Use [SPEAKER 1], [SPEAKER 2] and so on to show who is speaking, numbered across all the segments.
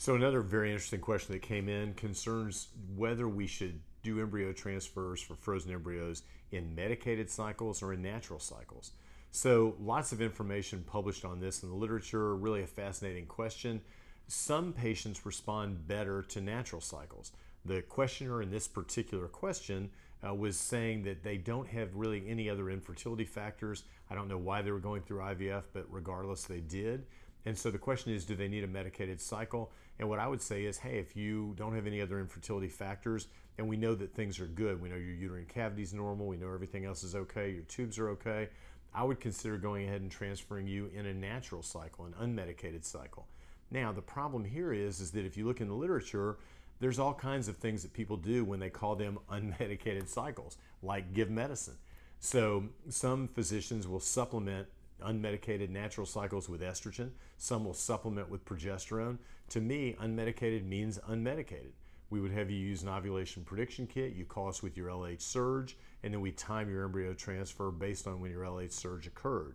[SPEAKER 1] So another very interesting question that came in concerns whether we should do embryo transfers for frozen embryos in medicated cycles or in natural cycles. So lots of information published on this in the literature, really a fascinating question. Some patients respond better to natural cycles. The questioner in this particular question was saying that they don't have really any other infertility factors. I don't know why they were going through IVF, but regardless, they did. And so the question is, do they need a medicated cycle? And what I would say is, hey, if you don't have any other infertility factors, and we know that things are good, we know your uterine cavity is normal, we know everything else is okay, your tubes are okay, I would consider going ahead and transferring you in a natural cycle, an unmedicated cycle. Now, the problem here is that if you look in the literature, there's all kinds of things that people do when they call them unmedicated cycles, like give medicine. So some physicians will supplement unmedicated natural cycles with estrogen. Some will supplement with progesterone. To me, unmedicated means unmedicated. We would have you use an ovulation prediction kit. You call us with your LH surge, and then we time your embryo transfer based on when your LH surge occurred.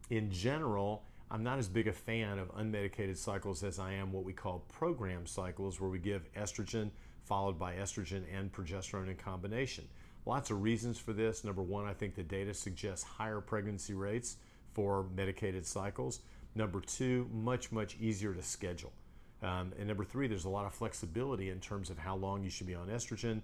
[SPEAKER 1] In general, I'm not as big a fan of unmedicated cycles as I am what we call program cycles, where we give estrogen followed by estrogen and progesterone in combination. Lots of reasons for this. Number one, I think the data suggests higher pregnancy rates for medicated cycles. Number two, much easier to schedule. And number three, there's a lot of flexibility in terms of how long you should be on estrogen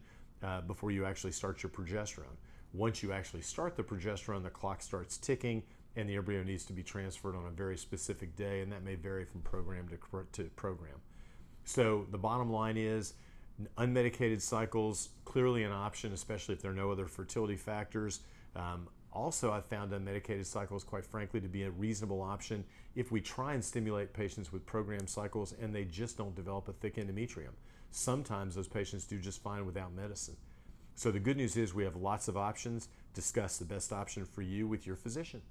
[SPEAKER 1] before you actually start your progesterone. Once you actually start the progesterone, the clock starts ticking and the embryo needs to be transferred on a very specific day, and that may vary from program to program. So the bottom line is unmedicated cycles, clearly an option, especially if there are no other fertility factors. Also, I've found unmedicated cycles, quite frankly, to be a reasonable option if we try and stimulate patients with program cycles and they just don't develop a thick endometrium. Sometimes those patients do just fine without medicine. So the good news is we have lots of options. Discuss the best option for you with your physician.